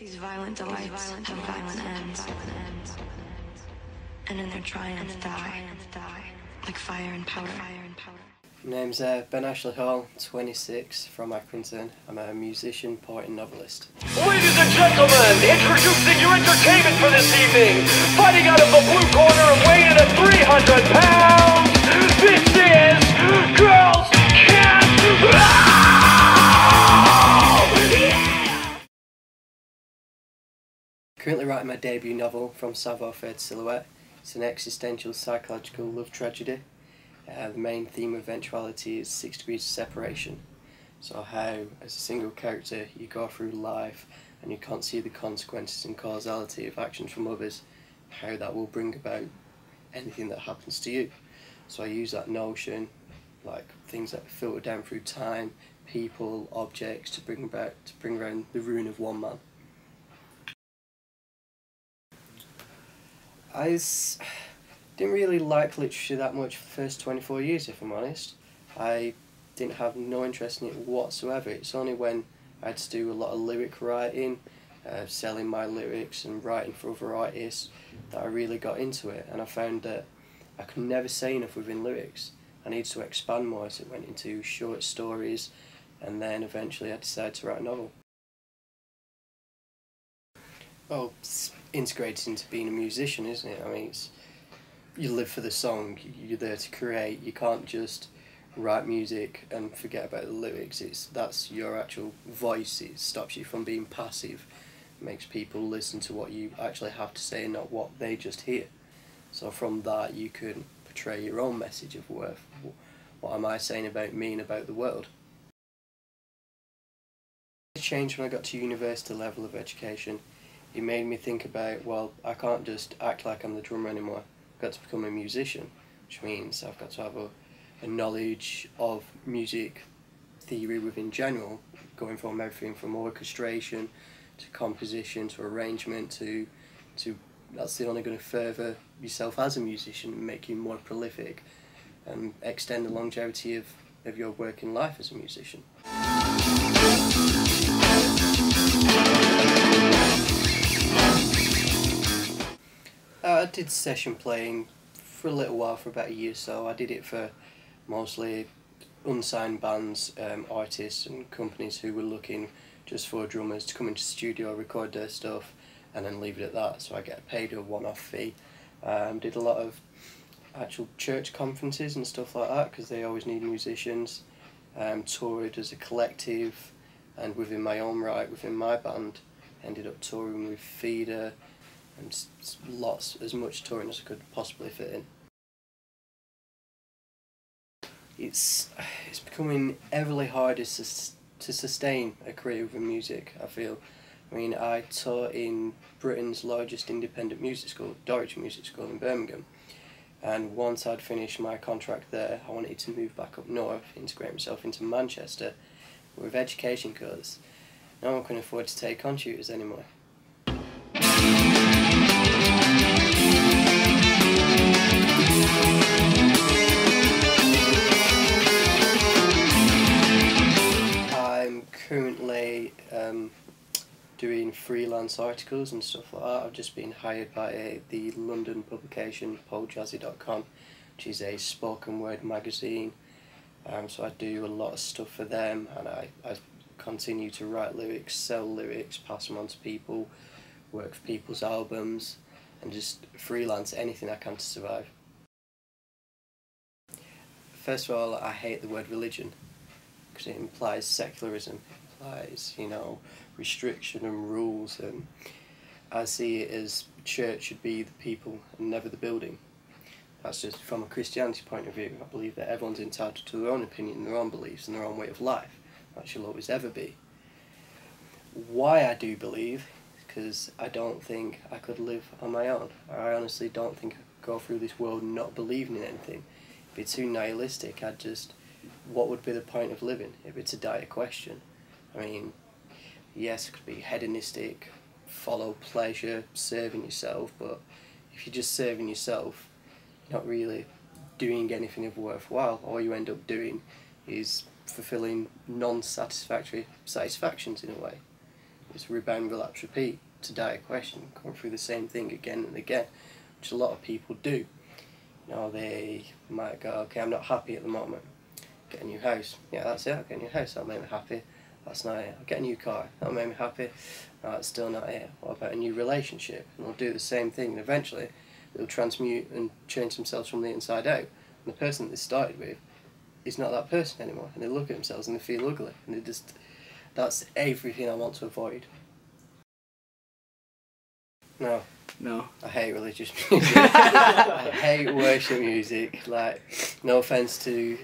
These violent delights have violent ends, and in their triumph die, like fire and powder. My name's Ben Ashley Hall, 26, from Accrington. I'm a musician, poet and novelist. Ladies and gentlemen, introducing your entertainment for this evening. Fighting out of the blue corner and weighing in at 300 pounds, this is Girls Cant. Currently writing my debut novel, From Savoir-Faire to Silhouette. It's an existential psychological love tragedy. The main theme of eventuality is 6 degrees of separation. So how, as a single character, you go through life and you can't see the consequences and causality of actions from others, how that will bring about anything that happens to you. So I use that notion, like things that filter down through time, people, objects, to bring around the ruin of one man. I didn't really like literature that much for the first 24 years, if I'm honest. I didn't have no interest in it whatsoever. It's only when I had to do a lot of lyric writing, selling my lyrics and writing for other artists, that I really got into it, and I found that I could never say enough within lyrics. I needed to expand more, so it went into short stories, and then eventually I decided to write a novel. Well, it's integrated into being a musician, isn't it? I mean, you live for the song, you're there to create. You can't just write music and forget about the lyrics. That's your actual voice. It stops you from being passive. It makes people listen to what you actually have to say and not what they just hear. So from that you can portray your own message of worth. What am I saying about me and about the world? It changed when I got to university level of education. It made me think about, well, I can't just act like I'm the drummer anymore. I've got to become a musician, which means I've got to have a knowledge of music theory within general, going from everything from orchestration to composition to arrangement to that's only going to further yourself as a musician and make you more prolific and extend the longevity of your working life as a musician. I did session playing for a little while, for about a year or so. I did it for mostly unsigned bands, artists and companies who were looking just for drummers to come into the studio, record their stuff and then leave it at that. So I get paid a one-off fee. Did a lot of actual church conferences and stuff like that because they always need musicians. Toured as a collective, and within my own right, within my band, ended up touring with Feeder and as much touring as I could possibly fit in. It's becoming everly harder to sustain a career within music, I feel. I mean, I taught in Britain's largest independent music school, Dorwich Music School in Birmingham, and once I'd finished my contract there, I wanted to move back up north, integrate myself into Manchester. But with education cuts, no one can afford to take on tutors anymore. I'm currently doing freelance articles and stuff like that. I've just been hired by the London publication poljazzy.com, which is a spoken word magazine. So I do a lot of stuff for them, and I continue to write lyrics, sell lyrics, pass them on to people, work for people's albums, and just freelance anything I can to survive. First of all, I hate the word religion because it implies secularism. It implies, you know, restriction and rules, and I see it as church should be the people and never the building. That's just from a Christianity point of view. I believe that everyone's entitled to their own opinion, their own beliefs and their own way of life. That shall always ever be. Why I do believe, because I don't think I could live on my own. I honestly don't think I could go through this world not believing in anything. If it's too nihilistic, what would be the point of living if it's a dire question? I mean, yes, it could be hedonistic, follow pleasure, serving yourself, but if you're just serving yourself, you're not really doing anything of worthwhile. All you end up doing is fulfilling non-satisfactory satisfactions in a way. It's rebound, relapse, repeat. It's a dire question, going through the same thing again and again, which a lot of people do. You know, they might go, okay, I'm not happy at the moment. Get a new house. Yeah, that's it. I'll get a new house. That'll make me happy. That's not it. I'll get a new car. That'll make me happy. No, that's still not it. What about a new relationship? And they'll do the same thing, and eventually they'll transmute and change themselves from the inside out. And the person that they started with is not that person anymore. And they look at themselves and they feel ugly. And they just, that's everything I want to avoid. No. No. I hate religious music. I hate worship music. Like, no offence to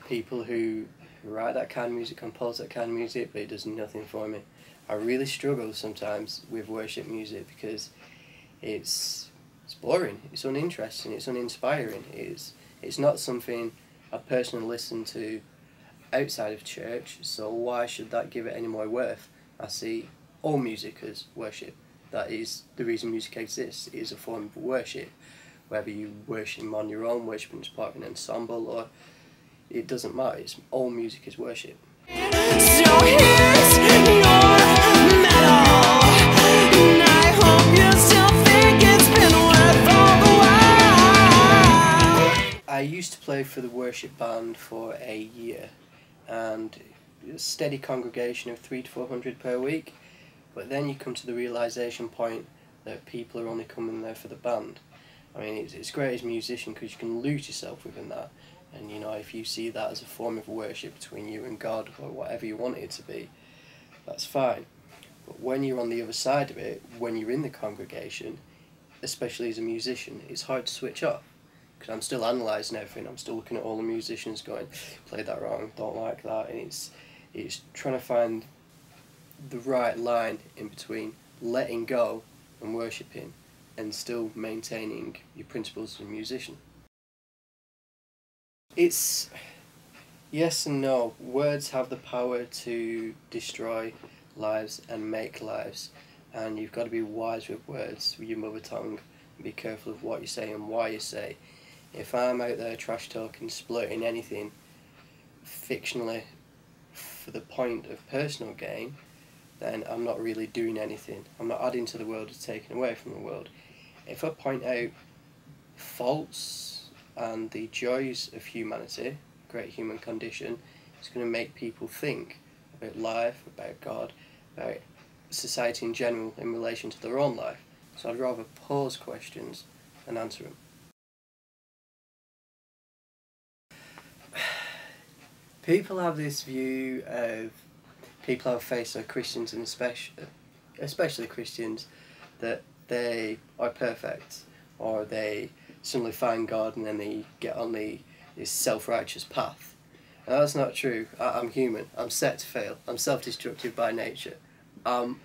people who write that kind of music, compose that kind of music, but it does nothing for me. I really struggle sometimes with worship music because it's boring, it's uninteresting, it's uninspiring. It's not something I personally listen to outside of church, so why should that give it any more worth? I see all music as worship. That is the reason music exists. It is a form of worship. Whether you worship on your own, worship as part of an ensemble, or it doesn't matter. All music is worship. So here's your medal, and I hope you still think it's been worth all the while. I used to play for the worship band for a year, and a steady congregation of 300 to 400 per week. But then you come to the realisation point that people are only coming there for the band. I mean, it's great as a musician because you can lose yourself within that. And you know, if you see that as a form of worship between you and God, or whatever you want it to be, that's fine. But when you're on the other side of it, when you're in the congregation, especially as a musician, it's hard to switch off. Because I'm still analysing everything, I'm still looking at all the musicians going, played that wrong, don't like that, and it's trying to find the right line in between letting go and worshipping and still maintaining your principles as a musician. It's yes and no. Words have the power to destroy lives and make lives, and you've got to be wise with words, with your mother tongue, and be careful of what you say and why you say. If I'm out there trash talking, splurting anything fictionally for the point of personal gain, then I'm not really doing anything. I'm not adding to the world or taking away from the world. If I point out faults and the joys of humanity, great human condition, it's going to make people think about life, about God, about society in general in relation to their own life. So I'd rather pose questions than answer them. People have this view of people I've faced are Christians, and especially Christians, that they are perfect, or they suddenly find God and then they get on this self-righteous path. And that's not true. I'm human. I'm set to fail. I'm self-destructive by nature. I'm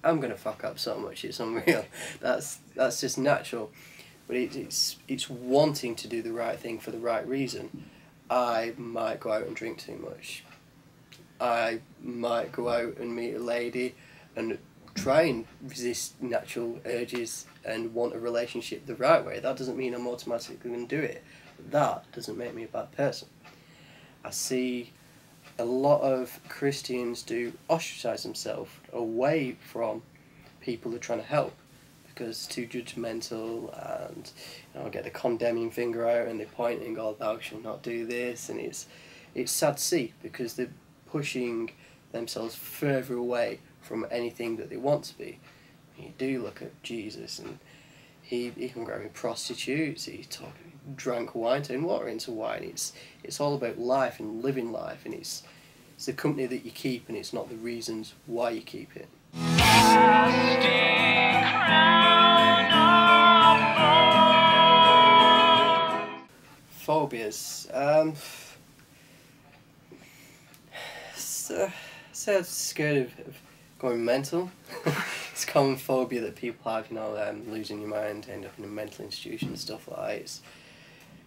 gonna fuck up so much it's unreal. That's just natural. But it's wanting to do the right thing for the right reason. I might go out and drink too much. I might go out and meet a lady and try and resist natural urges and want a relationship the right way. That doesn't mean I'm automatically going to do it. That doesn't make me a bad person. I see a lot of Christians do ostracize themselves away from people they're trying to help because it's too judgmental, and get the condemning finger out and they point and go, thou shalt not do this, and it's sad to see because they're pushing themselves further away from anything that they want to be. You do look at Jesus, and he can go with prostitutes, he drank wine, turned water into wine. It's all about life and living life, and it's the company that you keep, and it's not the reasons why you keep it. Phobias. Say I'm scared of going mental. It's a common phobia that people have, losing your mind, end up in a mental institution and stuff like that. It's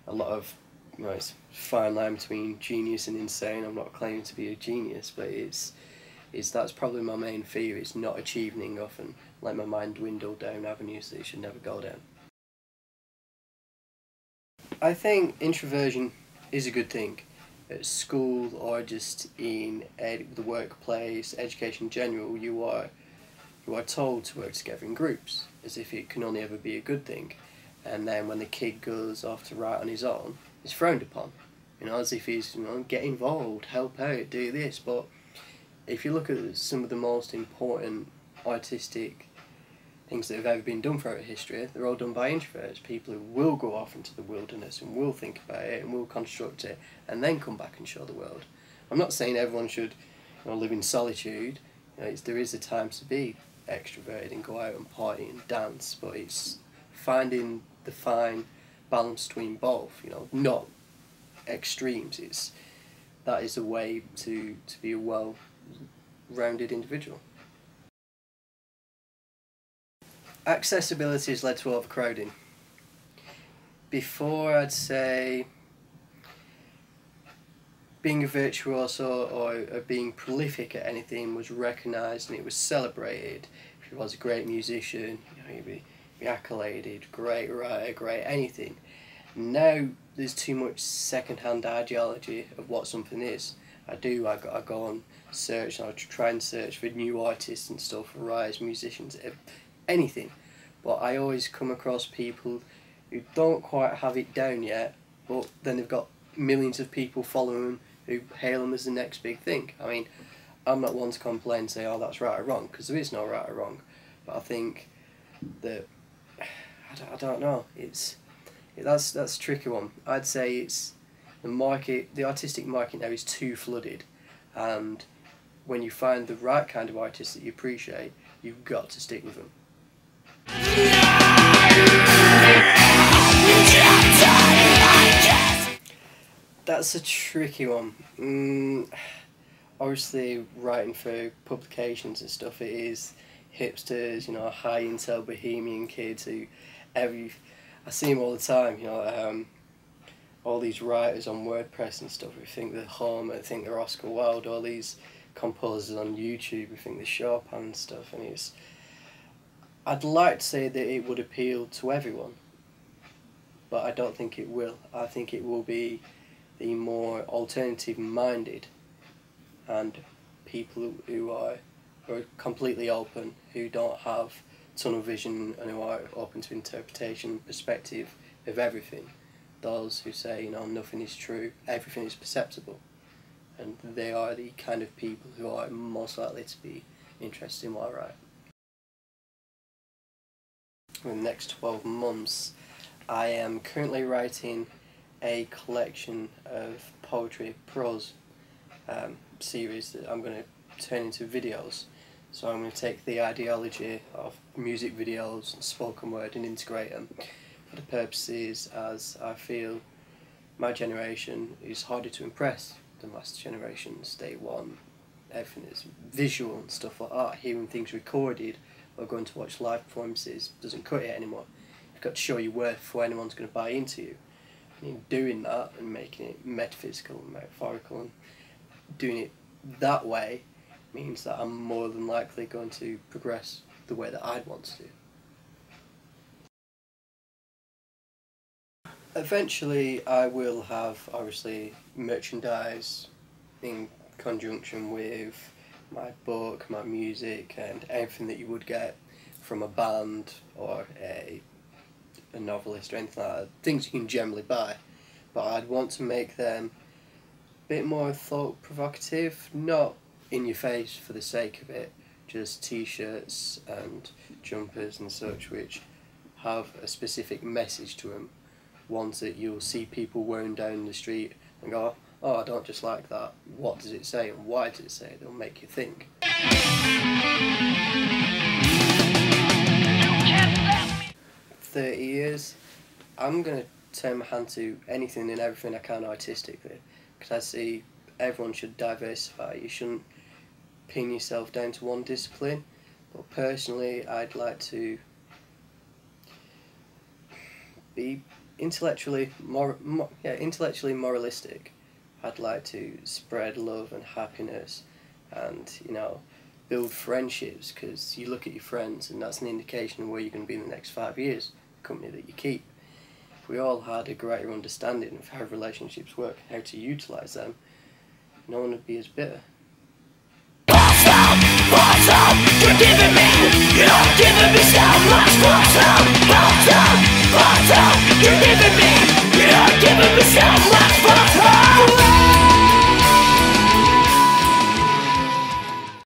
a lot of, it's a fine line between genius and insane. I'm not claiming to be a genius, but that's probably my main fear. It's not achieving enough and let my mind dwindle down avenues that it should never go down. I think introversion is a good thing. At school or just in the workplace, education in general, you are who are told to work together in groups, as if it can only ever be a good thing. And then when the kid goes off to write on his own, it's frowned upon. You know, as if he's, you know, get involved, help out, do this. But if you look at some of the most important artistic things that have ever been done throughout history, they're all done by introverts, people who will go off into the wilderness and will think about it and will construct it and then come back and show the world. I'm not saying everyone should, you know, live in solitude. You know, there is a time to be extroverted and go out and party and dance, but it's finding the fine balance between both, you know, not extremes. That is a way to be a well-rounded individual. Accessibility has led to overcrowding. Before, I'd say being a virtuoso or being prolific at anything was recognised and it was celebrated. If you was a great musician, you know, you'd be accoladed, great writer, great anything. Now there's too much second-hand ideology of what something is. I go on search, and I try and search for new artists and stuff, writers, musicians, anything. But I always come across people who don't quite have it down yet, but then they've got millions of people following them who hail them as the next big thing. I mean, I'm not one to complain and say, oh, that's right or wrong, because there is no right or wrong. But I think that, I don't know, that's a tricky one. I'd say it's the artistic market now is too flooded, and when you find the right kind of artists that you appreciate, you've got to stick with them. That's a tricky one. Obviously, writing for publications and stuff, it is hipsters, you know, high intel bohemian kids who I see them all the time, you know, all these writers on WordPress and stuff who think they're Homer, think they're Oscar Wilde, all these composers on YouTube who think they're Chopin and stuff, and I'd like to say that it would appeal to everyone, but I don't think it will. I think it will be the more alternative minded and people who are completely open, who don't have tunnel vision and who are open to interpretation, perspective of everything. Those who say, you know, nothing is true, everything is perceptible. And they are the kind of people who are most likely to be interested in what I write. In the next 12 months, I am currently writing a collection of poetry prose series that I'm going to turn into videos. So I'm going to take the ideology of music videos and spoken word and integrate them for the purposes as I feel my generation is harder to impress than last generations. They want everything is visual and stuff like that. Hearing things recorded or going to watch live performances doesn't cut it anymore. You've got to show your worth before anyone's going to buy into you. And in doing that and making it metaphysical and metaphorical and doing it that way means that I'm more than likely going to progress the way that I'd want to. Eventually I will have, obviously, merchandise in conjunction with my book, my music, and everything that you would get from a band or a novelist or anything like that. Things you can generally buy, but I'd want to make them a bit more thought provocative, not in your face for the sake of it, just t-shirts and jumpers and such which have a specific message to them, ones that you'll see people wearing down the street and go, oh, I don't just like that, what does it say and why does it say it? They'll make you think. 30 years, I'm going to turn my hand to anything and everything I can artistically, because I see everyone should diversify. You shouldn't pin yourself down to one discipline, but personally I'd like to be intellectually moralistic. I'd like to spread love and happiness and, you know, build friendships, because you look at your friends and that's an indication of where you're going to be in the next 5 years, the company that you keep. If we all had a greater understanding of how relationships work, how to utilise them, no one would be as bitter. You're giving me in the